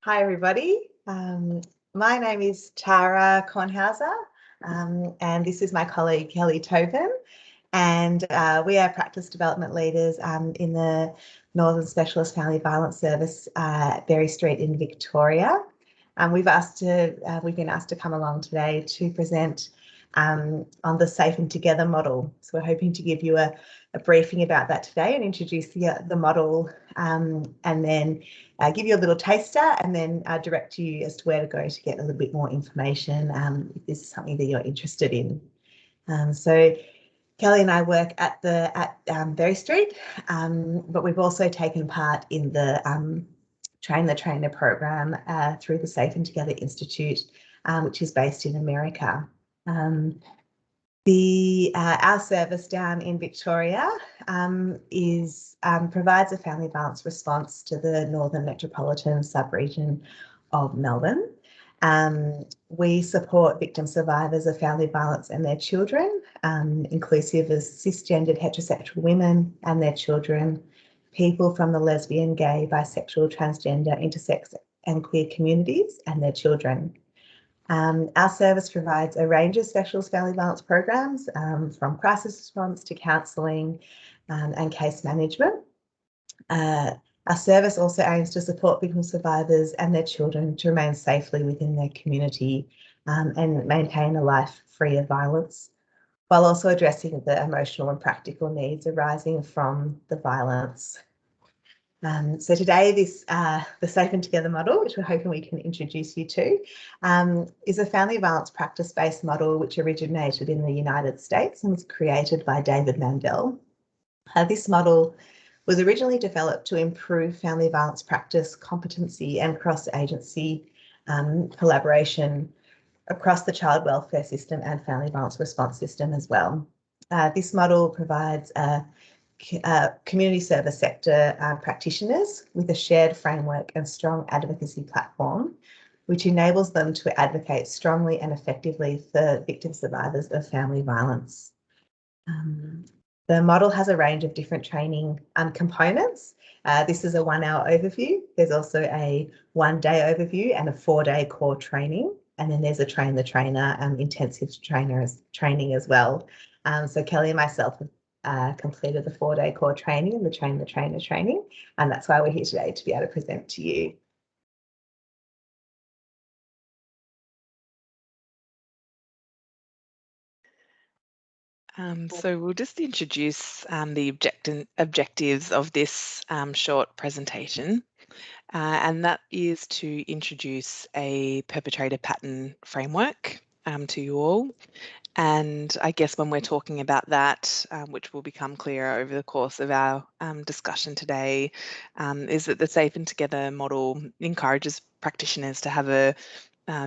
Hi, everybody. My name is Tara Kornhauser, and this is my colleague, Kelly Tobin, and we are practice development leaders in the Northern Specialist Family Violence Service at Berry Street in Victoria. We've been asked to come along today to present on the Safe and Together model. So we're hoping to give you a briefing about that today and introduce the model, and then give you a little taster, and then direct you as to where to go to get a little bit more information if this is something that you're interested in. So Kelly and I work at Berry Street, but we've also taken part in the Train the Trainer program through the Safe and Together Institute, which is based in America. Our service down in Victoria provides a family violence response to the Northern Metropolitan Sub-region of Melbourne. We support victim survivors of family violence and their children, inclusive of cisgendered heterosexual women and their children, people from the lesbian, gay, bisexual, transgender, intersex and queer communities and their children. Our service provides a range of specialist family violence programs, from crisis response to counselling and case management. Our service also aims to support victim survivors and their children to remain safely within their community and maintain a life free of violence, while also addressing the emotional and practical needs arising from the violence. So today, the Safe and Together model, which we're hoping we can introduce you to, is a family violence practice-based model which originated in the United States and was created by David Mandel. This model was originally developed to improve family violence practice competency and cross-agency collaboration across the child welfare system and family violence response system as well. This model provides community service sector practitioners with a shared framework and strong advocacy platform, which enables them to advocate strongly and effectively for victim survivors of family violence. The model has a range of different training components. This is a 1 hour overview. There's also a 1 day overview and a 4-day core training. And then there's a Train the Trainer intensive training as well. So Kelly and myself have completed the 4-day core training and the Train the Trainer training. And that's why we're here today, to be able to present to you. So we'll just introduce the objectives of this short presentation, and that is to introduce a perpetrator pattern framework to you all. And I guess when we're talking about that, which will become clearer over the course of our discussion today, is that the Safe and Together model encourages practitioners to have a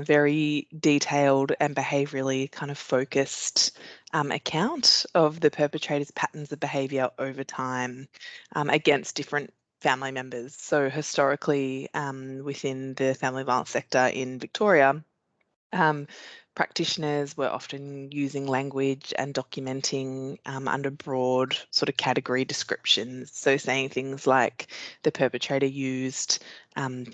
very detailed and behaviourally kind of focused account of the perpetrator's patterns of behaviour over time against different family members. So historically, within the family violence sector in Victoria, practitioners were often using language and documenting under broad sort of category descriptions. So saying things like the perpetrator used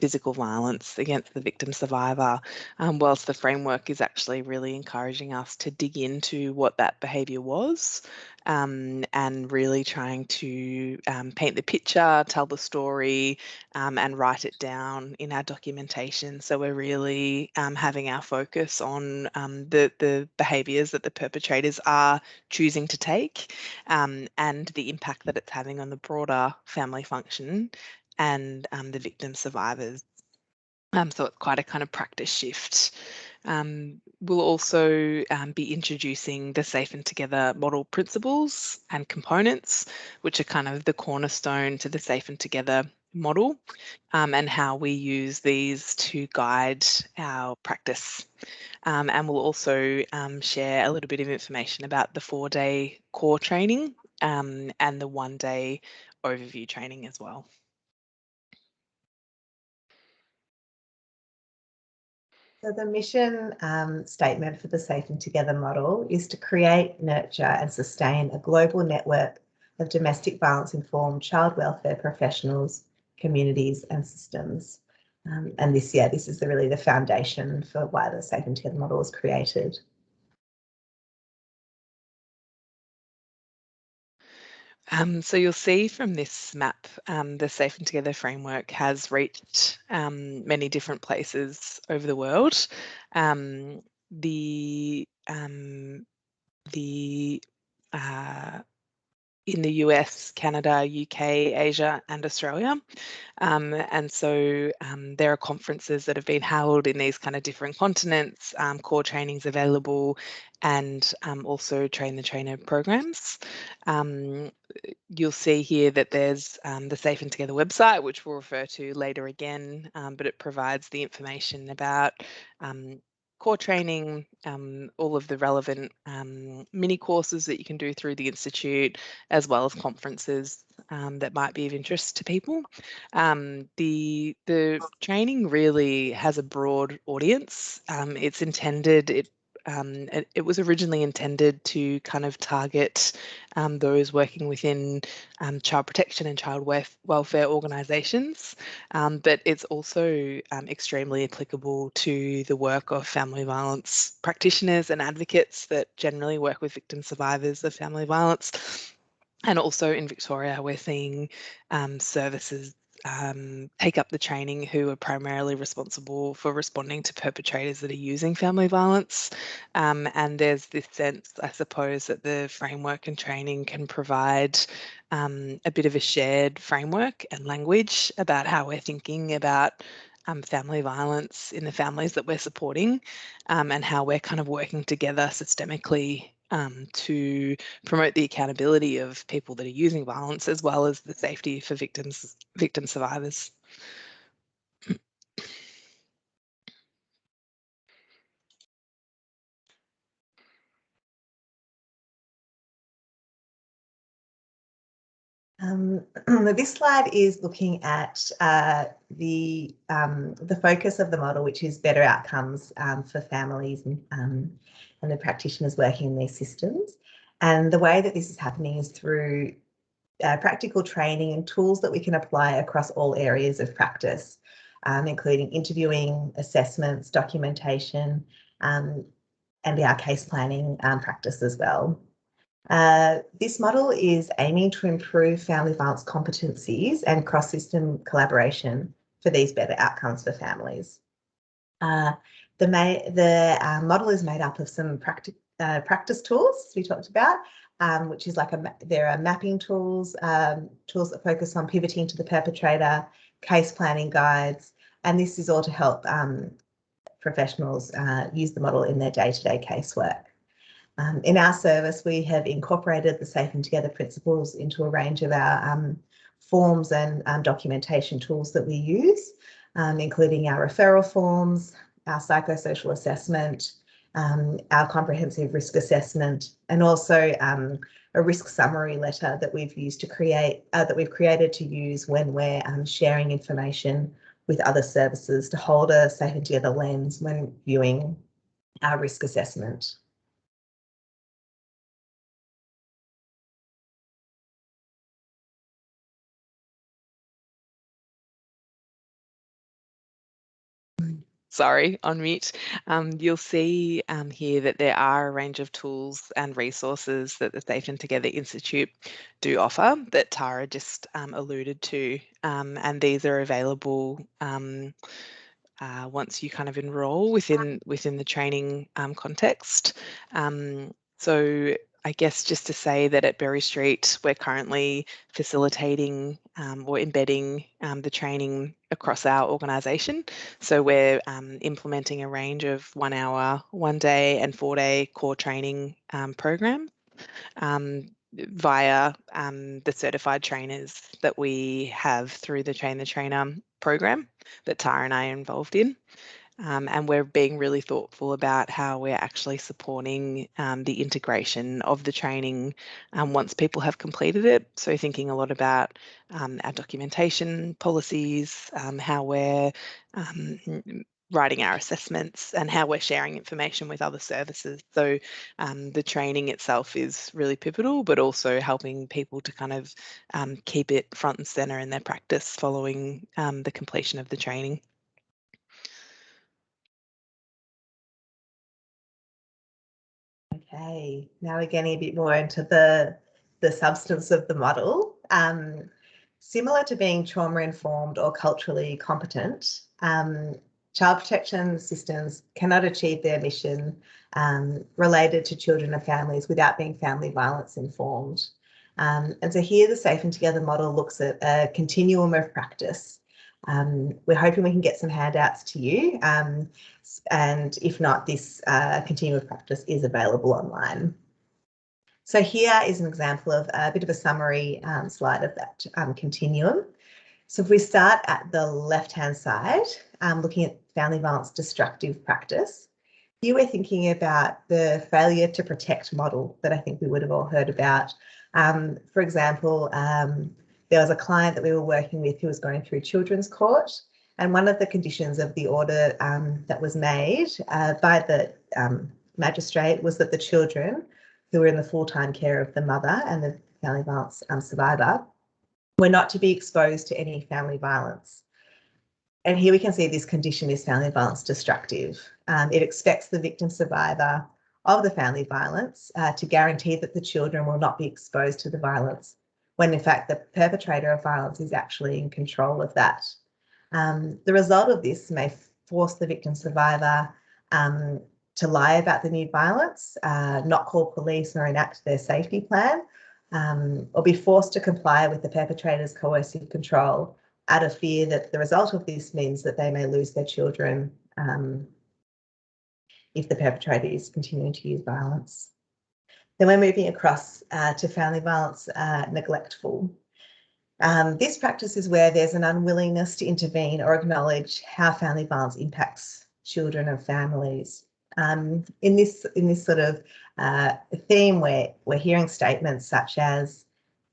physical violence against the victim survivor, whilst the framework is actually really encouraging us to dig into what that behaviour was, and really trying to paint the picture, tell the story, and write it down in our documentation. So we're really having our focus on the behaviours that the perpetrators are choosing to take, and the impact that it's having on the broader family function and the victim survivors. So it's quite a kind of practice shift. We'll also be introducing the Safe and Together model principles and components, which are kind of the cornerstone to the Safe and Together model, and how we use these to guide our practice. And we'll also share a little bit of information about the 4-day core training and the 1-day overview training as well. So the mission statement for the Safe and Together model is to create, nurture and sustain a global network of domestic violence-informed child welfare professionals, communities and systems. And this is really the foundation for why the Safe and Together model was created. So you'll see from this map, the Safe and Together framework has reached many different places over the world. In the US, Canada, UK, Asia, and Australia. And so there are conferences that have been held in these kind of different continents, core trainings available, and also train the trainer programs. You'll see here that there's the Safe and Together website, which we'll refer to later again, but it provides the information about core training, all of the relevant mini courses that you can do through the Institute, as well as conferences that might be of interest to people. The training really has a broad audience. It's intended, it was originally intended to kind of target those working within child protection and child welfare organisations, but it's also extremely applicable to the work of family violence practitioners and advocates that generally work with victim survivors of family violence. And also in Victoria, we're seeing services take up the training who are primarily responsible for responding to perpetrators that are using family violence. And there's this sense, I suppose, that the framework and training can provide a bit of a shared framework and language about how we're thinking about family violence in the families that we're supporting, and how we're kind of working together systemically to promote the accountability of people that are using violence, as well as the safety for victim survivors. This slide is looking at the focus of the model, which is better outcomes for families and the practitioners working in these systems. And the way that this is happening is through practical training and tools that we can apply across all areas of practice, including interviewing, assessments, documentation, and our case planning practice as well. This model is aiming to improve family violence competencies and cross-system collaboration for these better outcomes for families. The model is made up of some practice tools, as we talked about, which is like there are mapping tools, tools that focus on pivoting to the perpetrator, case planning guides, and this is all to help professionals use the model in their day-to-day casework. In our service, we have incorporated the Safe and Together principles into a range of our forms and documentation tools that we use, including our referral forms, our psychosocial assessment, our comprehensive risk assessment, and also a risk summary letter that we've used to create, that we've created to use when we're sharing information with other services to hold a Safe and Together lens when viewing our risk assessment. Sorry, on mute. You'll see here that there are a range of tools and resources that the Safe and Together Institute do offer that Tara just alluded to, and these are available once you kind of enroll within the training context. So I guess just to say that at Berry Street, we're currently facilitating or embedding the training across our organisation. So we're implementing a range of 1 hour, 1 day and 4-day core training programs via the certified trainers that we have through the Train the Trainer program that Tara and I are involved in. And we're being really thoughtful about how we're actually supporting the integration of the training once people have completed it. So thinking a lot about our documentation policies, how we're writing our assessments, and how we're sharing information with other services. So the training itself is really pivotal, but also helping people to kind of keep it front and center in their practice following the completion of the training. Okay, now we're getting a bit more into the substance of the model. Similar to being trauma-informed or culturally competent, child protection systems cannot achieve their mission related to children and families without being family violence informed. And so here the Safe and Together model looks at a continuum of practice. We're hoping we can get some handouts to you, and if not, this continuum of practice is available online. So here is an example of a bit of a summary slide of that continuum. So if we start at the left-hand side, looking at family violence destructive practice, here we're thinking about the failure to protect model that I think we would have all heard about. For example, there was a client that we were working with who was going through children's court, and one of the conditions of the order that was made by the magistrate was that the children who were in the full-time care of the mother and the family violence survivor were not to be exposed to any family violence. And here we can see this condition is family violence destructive. It expects the victim survivor of the family violence to guarantee that the children will not be exposed to the violence, when in fact the perpetrator of violence is actually in control of that. The result of this may force the victim survivor to lie about the new violence, not call police or enact their safety plan, or be forced to comply with the perpetrator's coercive control out of fear that the result of this means that they may lose their children if the perpetrator is continuing to use violence. Then we're moving across to family violence neglectful. This practice is where there's an unwillingness to intervene or acknowledge how family violence impacts children and families. In this sort of theme, where we're hearing statements such as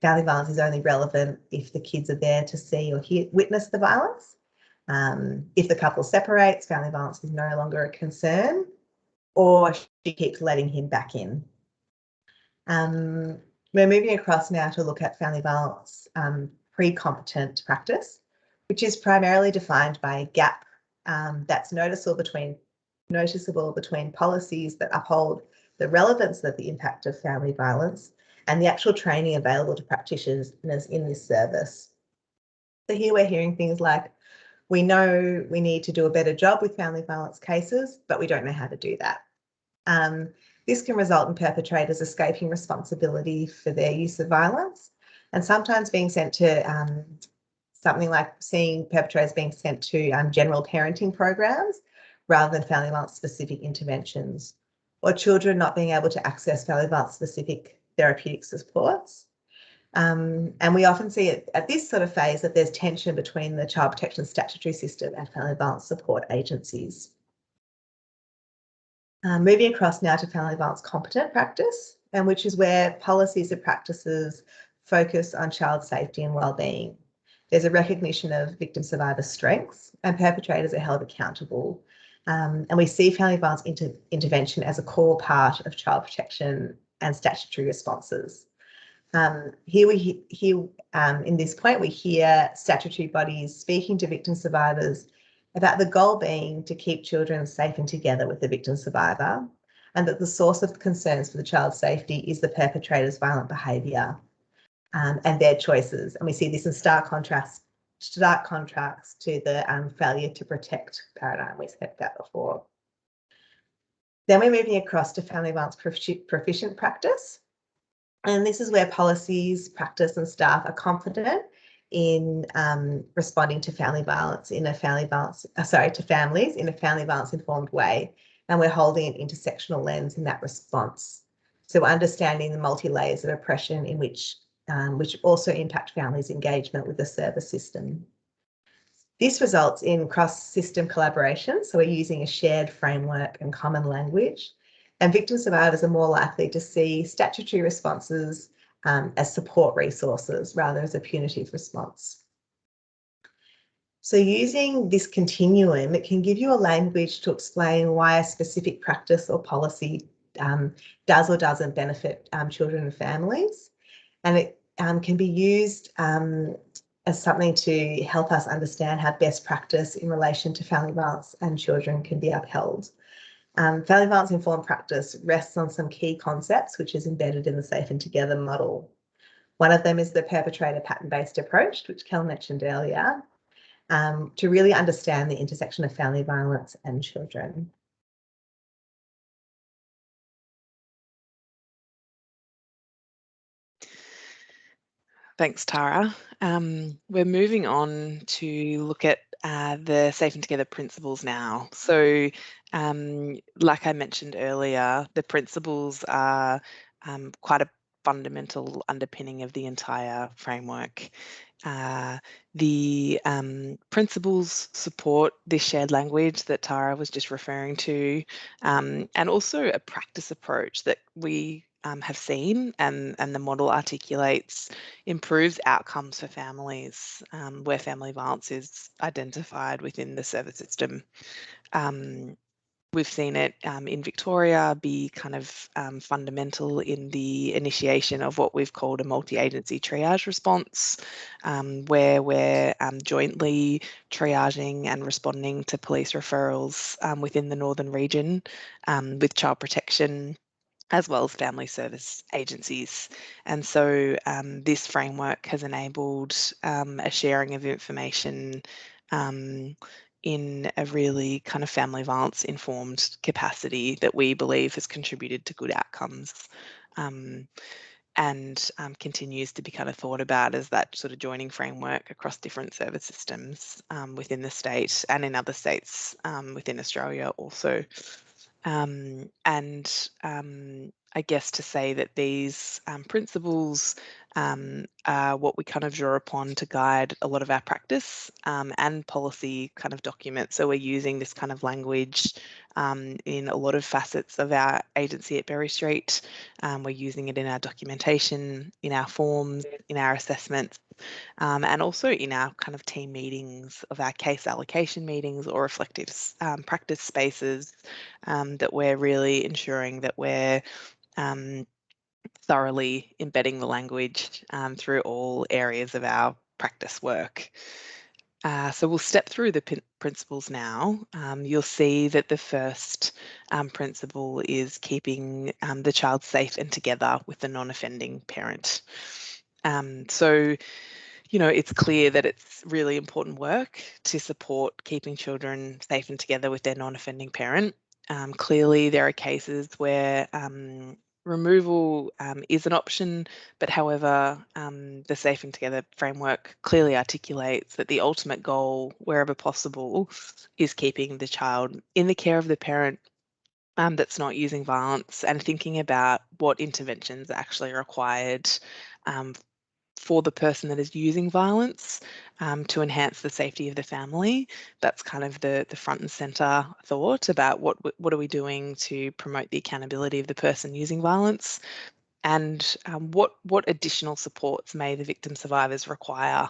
family violence is only relevant if the kids are there to see or witness the violence. If the couple separates, family violence is no longer a concern, or she keeps letting him back in. We're moving across now to look at family violence pre-competent practice, which is primarily defined by a gap that's noticeable between policies that uphold the relevance of the impact of family violence and the actual training available to practitioners in this service. So here we're hearing things like, we know we need to do a better job with family violence cases, but we don't know how to do that. This can result in perpetrators escaping responsibility for their use of violence, and sometimes being sent to something like seeing perpetrators being sent to general parenting programs rather than family violence specific interventions, or children not being able to access family violence specific therapeutic supports. And we often see it at this sort of phase that there's tension between the child protection statutory system and family violence support agencies. Moving across now to family violence competent practice, and which is where policies and practices focus on child safety and wellbeing. There's a recognition of victim survivor strengths, and perpetrators are held accountable. And we see family violence intervention as a core part of child protection and statutory responses. Here in this point, we hear statutory bodies speaking to victim survivors about the goal being to keep children safe and together with the victim survivor, and that the source of concerns for the child's safety is the perpetrator's violent behaviour and their choices. And we see this in stark contrast to the failure to protect paradigm we spoke about before. Then we're moving across to family violence proficient practice. And this is where policies, practice and staff are confident in responding to family violence in a family violence, to families in a family violence informed way. And we're holding an intersectional lens in that response. So we're understanding the multi-layers of oppression in which also impact families' engagement with the service system. This results in cross-system collaboration. So we're using a shared framework and common language. And victim survivors are more likely to see statutory responses as support resources rather as a punitive response. So using this continuum, it can give you a language to explain why a specific practice or policy does or doesn't benefit children and families. And it can be used as something to help us understand how best practice in relation to family violence and children can be upheld. Family violence informed practice rests on some key concepts, which is embedded in the Safe and Together model. One of them is the perpetrator pattern-based approach, which Kel mentioned earlier, to really understand the intersection of family violence and children. Thanks, Tara. We're moving on to look at the Safe and Together principles now. So, like I mentioned earlier, the principles are quite a fundamental underpinning of the entire framework. The principles support this shared language that Tara was just referring to, and also a practice approach that we have seen, and the model articulates improves outcomes for families where family violence is identified within the service system. We've seen it in Victoria be kind of fundamental in the initiation of what we've called a multi-agency triage response, where we're jointly triaging and responding to police referrals within the Northern region with child protection, as well as family service agencies. And so this framework has enabled a sharing of information in a really kind of family violence informed capacity that we believe has contributed to good outcomes. And continues to be kind of thought about as that sort of joining framework across different service systems within the state and in other states within Australia also. I guess to say that these principles are what we kind of draw upon to guide a lot of our practice and policy kind of documents. So we're using this kind of language in a lot of facets of our agency at Berry Street. We're using it in our documentation, in our forms, in our assessments, and also in our kind of team meetings of our case allocation meetings or reflective practice spaces, that we're really ensuring that we're thoroughly embedding the language through all areas of our practice work. So we'll step through the principles now. You'll see that the first principle is keeping the child safe and together with the non-offending parent. So, you know, it's clear that it's really important work to support keeping children safe and together with their non-offending parent. Clearly, there are cases where removal is an option, but however, the Safe and Together framework clearly articulates that the ultimate goal, wherever possible, is keeping the child in the care of the parent that's not using violence, and thinking about what interventions are actually required for the person that is using violence to enhance the safety of the family. That's kind of the front and center thought about what are we doing to promote the accountability of the person using violence, and what additional supports may the victim survivors require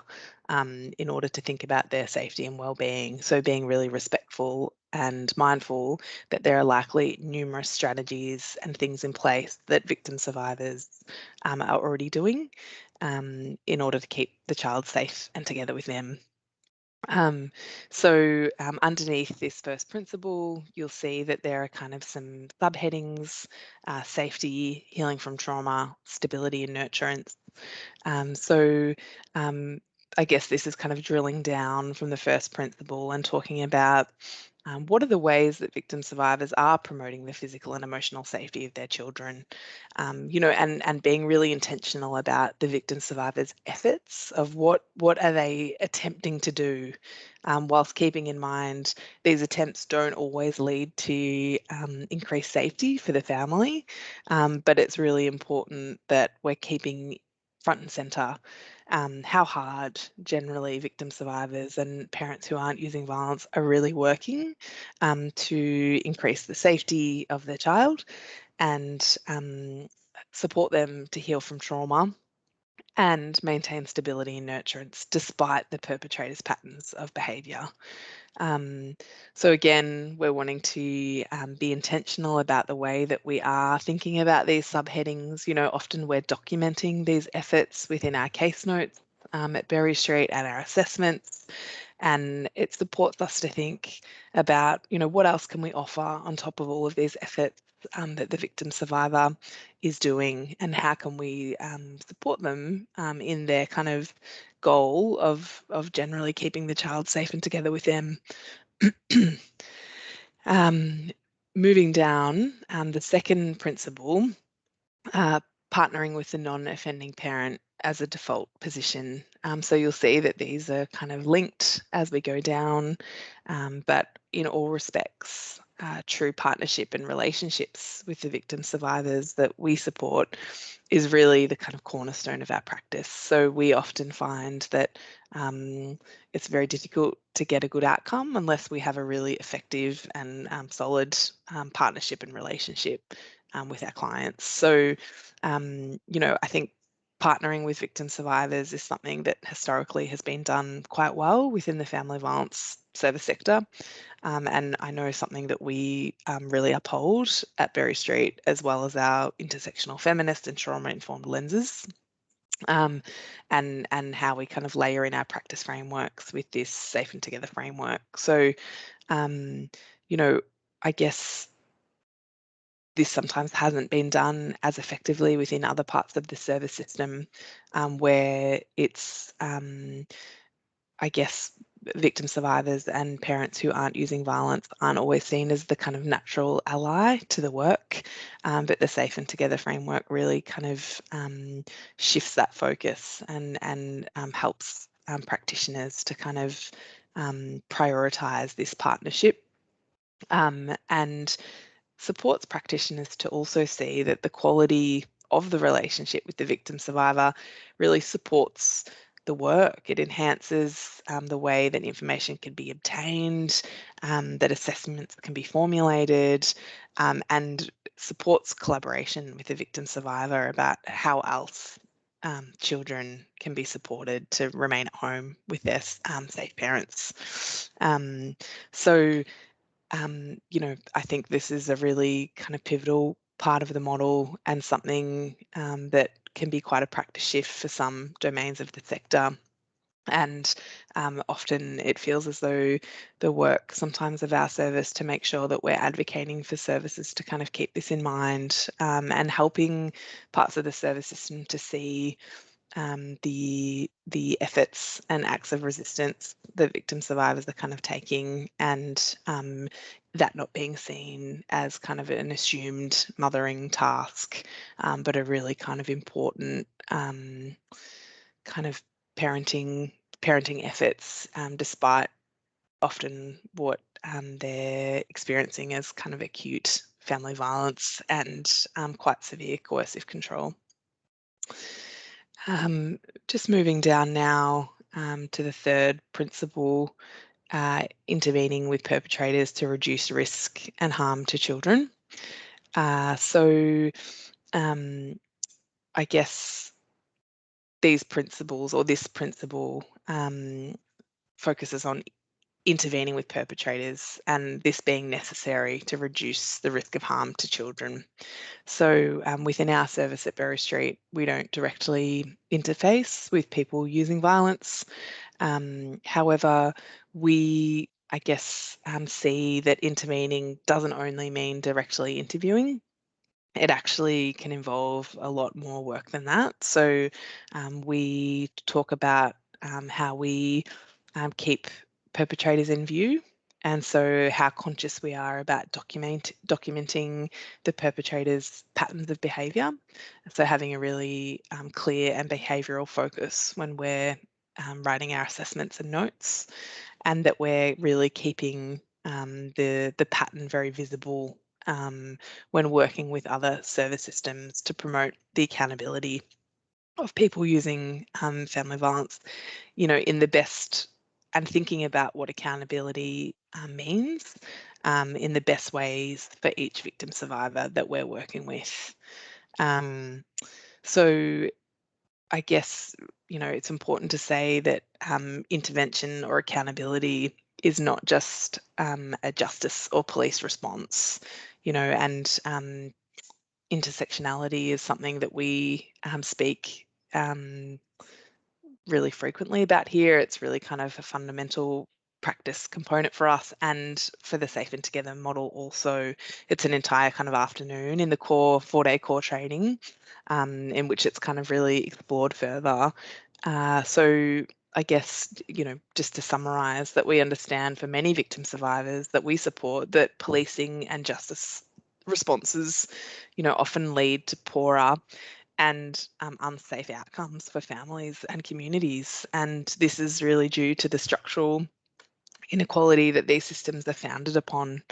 in order to think about their safety and well-being. So being really respectful and mindful that there are likely numerous strategies and things in place that victim survivors are already doing in order to keep the child safe and together with them. Underneath this first principle, you'll see that there are kind of some subheadings: safety, healing from trauma, stability and nurturance. I guess this is kind of drilling down from the first principle and talking about what are the ways that victim survivors are promoting the physical and emotional safety of their children, you know, and being really intentional about the victim survivors' efforts of what are they attempting to do, whilst keeping in mind these attempts don't always lead to increased safety for the family, but it's really important that we're keeping front and centre how hard generally victim survivors and parents who aren't using violence are really working to increase the safety of their child and support them to heal from trauma and maintain stability and nurturance despite the perpetrator's patterns of behaviour. So again, we're wanting to be intentional about the way that we are thinking about these subheadings. You know, often we're documenting these efforts within our case notes at Berry Street and our assessments. And it supports us to think about, what else can we offer on top of all of these efforts that the victim survivor is doing, and how can we support them in their kind of goal of generally keeping the child safe and together with them. Moving down, the second principle, partnering with the non-offending parent as a default position. So you'll see that these are kind of linked as we go down, but in all respects, true partnership and relationships with the victim survivors that we support is really the kind of cornerstone of our practice. So we often find that it's very difficult to get a good outcome unless we have a really effective and solid partnership and relationship with our clients. So, I think partnering with victim survivors is something that historically has been done quite well within the family violence service sector. And I know something that we really uphold at Berry Street, as well as our intersectional feminist and trauma-informed lenses, and how we kind of layer in our practice frameworks with this safe and together framework. So, I guess this sometimes hasn't been done as effectively within other parts of the service system, where it's, I guess, victim survivors and parents who aren't using violence aren't always seen as the kind of natural ally to the work, but the Safe and Together framework really kind of shifts that focus and helps practitioners to kind of prioritise this partnership, and supports practitioners to also see that the quality of the relationship with the victim survivor really supports the work. It enhances the way that information can be obtained, that assessments can be formulated, and supports collaboration with the victim survivor about how else children can be supported to remain at home with their safe parents. So I think this is a really kind of pivotal part of the model, and something that can be quite a practice shift for some domains of the sector. And often it feels as though the work sometimes of our service to make sure that we're advocating for services to kind of keep this in mind, and helping parts of the service system to see the efforts and acts of resistance the victim survivors are kind of taking, and that not being seen as kind of an assumed mothering task, but a really kind of important kind of parenting efforts, despite often what they're experiencing as kind of acute family violence and quite severe coercive control. Just moving down now to the third principle, intervening with perpetrators to reduce risk and harm to children. So I guess these principles, or this principle, focuses on intervening with perpetrators, and this being necessary to reduce the risk of harm to children. So within our service at Berry Street, we don't directly interface with people using violence. However, we, I guess, see that intervening doesn't only mean directly interviewing. It actually can involve a lot more work than that. So we talk about how we keep perpetrators in view, and so how conscious we are about documenting the perpetrator's patterns of behaviour. So having a really clear and behavioural focus when we're writing our assessments and notes, and that we're really keeping the pattern very visible when working with other service systems to promote the accountability of people using family violence, in the best, and thinking about what accountability means in the best ways for each victim survivor that we're working with. So I guess, it's important to say that intervention or accountability is not just a justice or police response, and intersectionality is something that we speak really frequently about here. It's really kind of a fundamental practice component for us, and for the Safe and Together model also, it's an entire kind of afternoon in the core 4-day core training, in which it's kind of really explored further. So I guess, just to summarise, that we understand for many victim survivors that we support, that policing and justice responses, often lead to poorer and unsafe outcomes for families and communities. And this is really due to the structural inequality that these systems are founded upon,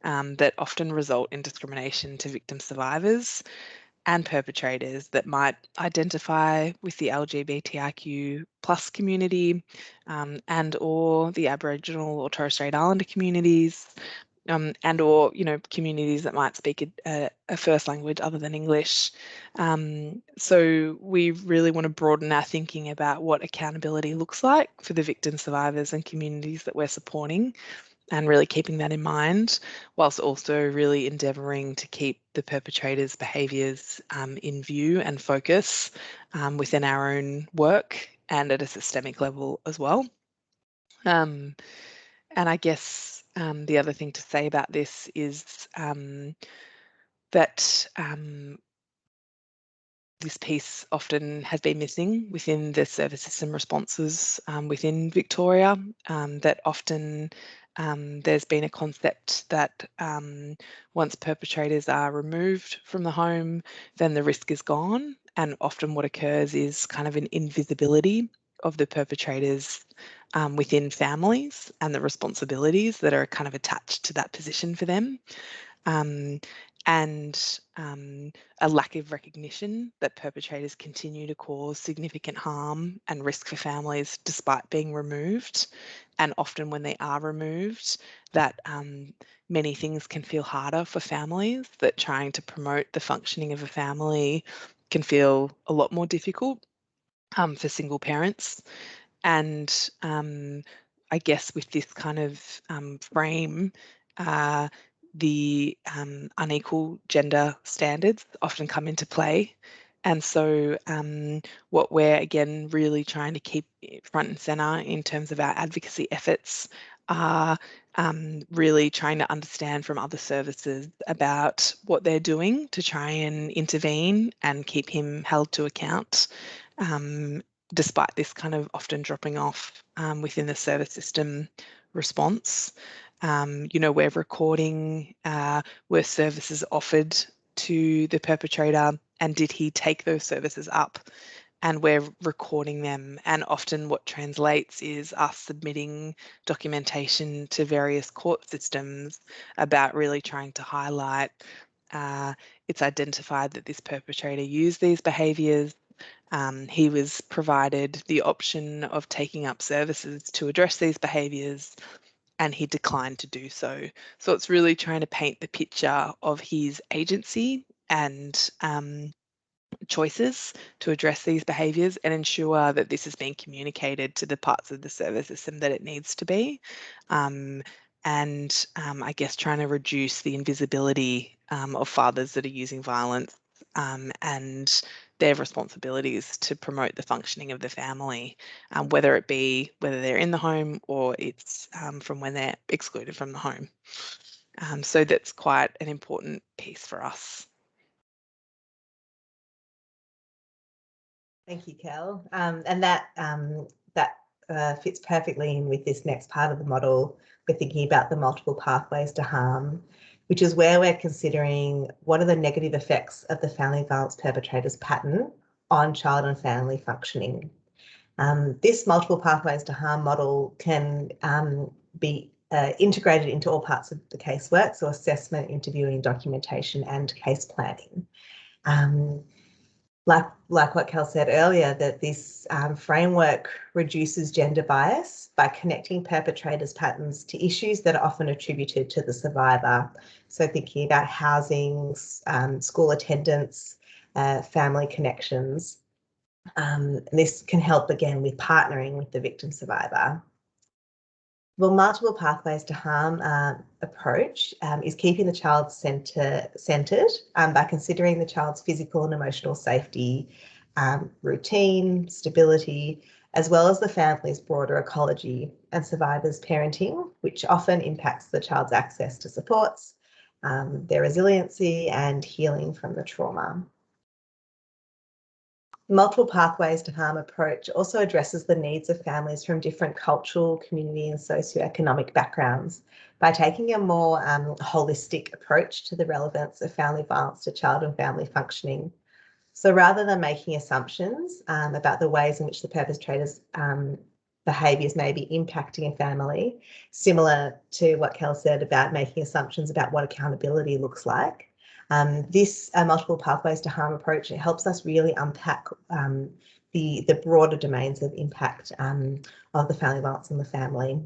that often result in discrimination to victim survivors and perpetrators that might identify with the LGBTIQ plus community, and or the Aboriginal or Torres Strait Islander communities, and or communities that might speak a first language other than English. So we really want to broaden our thinking about what accountability looks like for the victim survivors and communities that we're supporting, and really keeping that in mind, whilst also really endeavouring to keep the perpetrators' behaviours in view and focus within our own work and at a systemic level as well. And I guess the other thing to say about this is that this piece often has been missing within the service system responses within Victoria, that often there's been a concept that once perpetrators are removed from the home, then the risk is gone. And often what occurs is kind of an invisibility of the perpetrators within families and the responsibilities that are kind of attached to that position for them. And a lack of recognition that perpetrators continue to cause significant harm and risk for families despite being removed. And often when they are removed, that many things can feel harder for families, that trying to promote the functioning of a family can feel a lot more difficult for single parents. And I guess with this kind of frame, the unequal gender standards often come into play. And so what we're, again, really trying to keep front and centre in terms of our advocacy efforts are really trying to understand from other services about what they're doing to try and intervene and keep him held to account, despite this kind of often dropping off within the service system response. We're recording were services offered to the perpetrator, and did he take those services up? And we're recording them. And often what translates is us submitting documentation to various court systems about really trying to highlight it's identified that this perpetrator used these behaviours. He was provided the option of taking up services to address these behaviours, and he declined to do so. So it's really trying to paint the picture of his agency and choices to address these behaviours, and ensure that this is being communicated to the parts of the service system that it needs to be. And I guess trying to reduce the invisibility of fathers that are using violence, and their responsibilities to promote the functioning of the family, whether they're in the home or it's from when they're excluded from the home. So that's quite an important piece for us. Thank you, Kel. And that fits perfectly in with this next part of the model. We're thinking about the multiple pathways to harm, which is where we're considering what are the negative effects of the family violence perpetrator's pattern on child and family functioning. This multiple pathways to harm model can be integrated into all parts of the casework, so assessment, interviewing, documentation, and case planning. Like what Kel said earlier, that this framework reduces gender bias by connecting perpetrators' patterns to issues that are often attributed to the survivor. So thinking about housing, school attendance, family connections. This can help, again, with partnering with the victim survivor. Well, multiple pathways to harm approach is keeping the child centred by considering the child's physical and emotional safety, routine, stability, as well as the family's broader ecology and survivors' parenting, which often impacts the child's access to supports, their resiliency and healing from the trauma. Multiple pathways to harm approach also addresses the needs of families from different cultural, community and socioeconomic backgrounds by taking a more holistic approach to the relevance of family violence to child and family functioning. So rather than making assumptions about the ways in which the perpetrator's behaviours may be impacting a family, similar to what Kel said about making assumptions about what accountability looks like, this multiple pathways to harm approach, it helps us really unpack the broader domains of impact of the family violence in the family.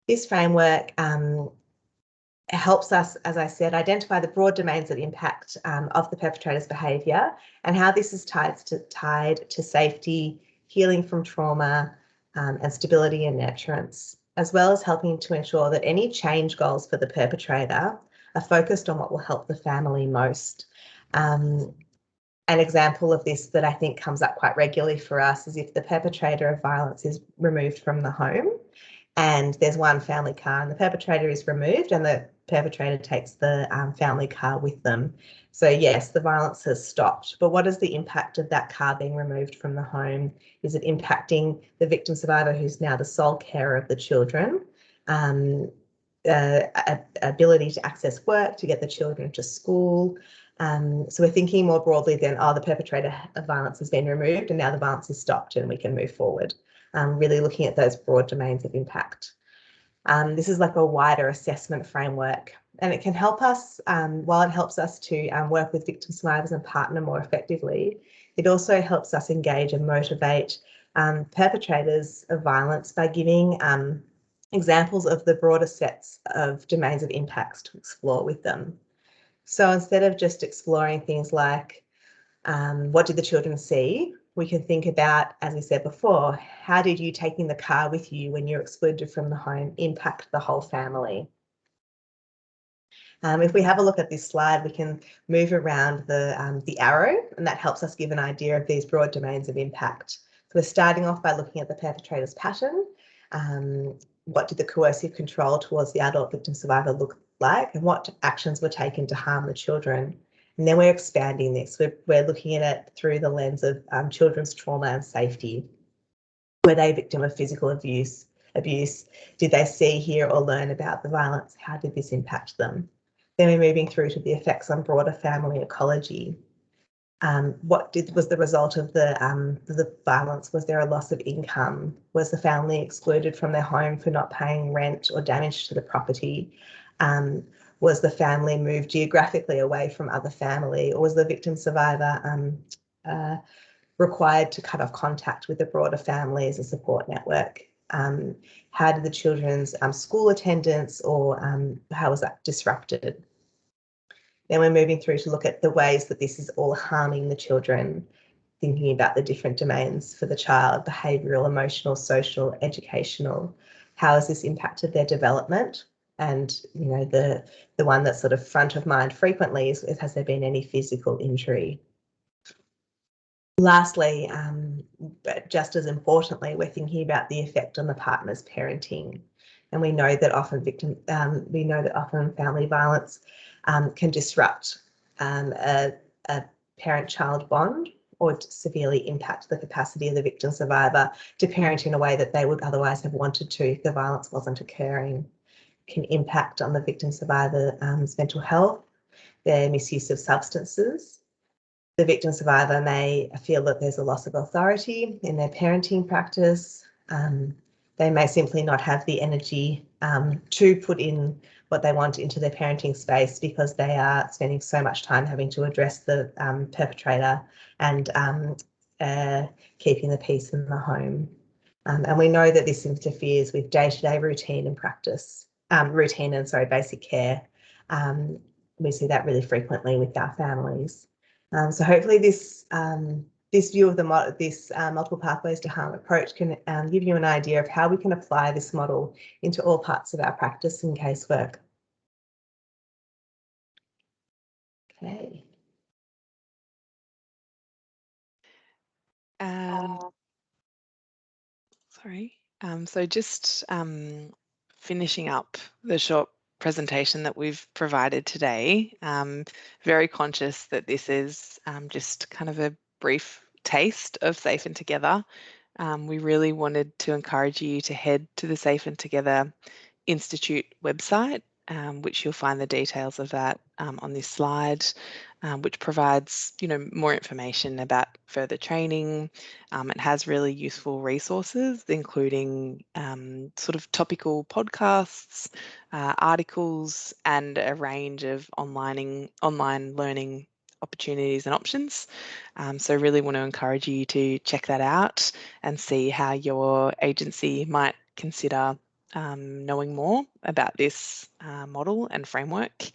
This framework helps us, as I said, identify the broad domains of impact of the perpetrator's behaviour and how this is tied to safety, healing from trauma, and stability and nurturance, as well as helping to ensure that any change goals for the perpetrator are focused on what will help the family most. An example of this that I think comes up quite regularly for us is if the perpetrator of violence is removed from the home and there's one family car and the perpetrator is removed and the perpetrator takes the family car with them. So yes, the violence has stopped, but what is the impact of that car being removed from the home? Is it impacting the victim survivor who's now the sole carer of the children? Ability to access work, to get the children to school. So we're thinking more broadly than, the perpetrator of violence has been removed and now the violence is stopped and we can move forward. Really looking at those broad domains of impact. This is like a wider assessment framework, and it can help us, while it helps us to work with victim survivors and partner more effectively, it also helps us engage and motivate perpetrators of violence by giving examples of the broader sets of domains of impacts to explore with them. So instead of just exploring things like what did the children see, we can think about, as we said before, how did you taking the car with you when you're excluded from the home impact the whole family? If we have a look at this slide, we can move around the arrow, and that helps us give an idea of these broad domains of impact. So we're starting off by looking at the perpetrator's pattern. What did the coercive control towards the adult victim survivor look like, and what actions were taken to harm the children? And then we're expanding this. We're looking at it through the lens of children's trauma and safety. Were they a victim of physical abuse? Did they see, hear or learn about the violence? How did this impact them? Then we're moving through to the effects on broader family ecology. What was the result of the violence? Was there a loss of income? Was the family excluded from their home for not paying rent or damage to the property? Was the family moved geographically away from other family, or was the victim survivor required to cut off contact with the broader family as a support network? How did the children's school attendance, or how was that disrupted? Then we're moving through to look at the ways that this is all harming the children, thinking about the different domains for the child: behavioural, emotional, social, educational. How has this impacted their development? And the one that's sort of front of mind frequently is, has there been any physical injury? Lastly, but just as importantly, we're thinking about the effect on the partner's parenting. And we know that often family violence can disrupt a parent-child bond, or severely impact the capacity of the victim survivor to parent in a way that they would otherwise have wanted to if the violence wasn't occurring. Can impact on the victim survivor's mental health, their misuse of substances. The victim survivor may feel that there's a loss of authority in their parenting practice. They may simply not have the energy to put in what they want into their parenting space because they are spending so much time having to address the perpetrator and keeping the peace in the home. And we know that this interferes with day-to-day routine and practice, basic care. We see that really frequently with our families. So hopefully this view of this multiple pathways to harm approach can give you an idea of how we can apply this model into all parts of our practice and casework. Okay. Sorry. So just finishing up the short presentation that we've provided today, very conscious that this is just kind of a brief taste of Safe and Together. We really wanted to encourage you to head to the Safe and Together Institute website, which you'll find the details of that on this slide, which provides more information about further training. It has really useful resources, including sort of topical podcasts, articles, and a range of online learning opportunities and options. So really want to encourage you to check that out and see how your agency might consider knowing more about this model and framework.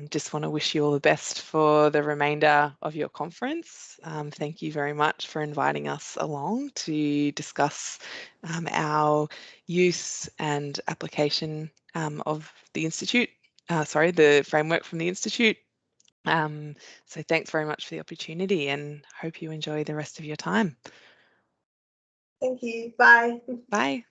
Just want to wish you all the best for the remainder of your conference. Thank you very much for inviting us along to discuss our use and application of the Institute, the framework from the Institute. So thanks very much for the opportunity and hope you enjoy the rest of your time. Thank you. Bye. Bye.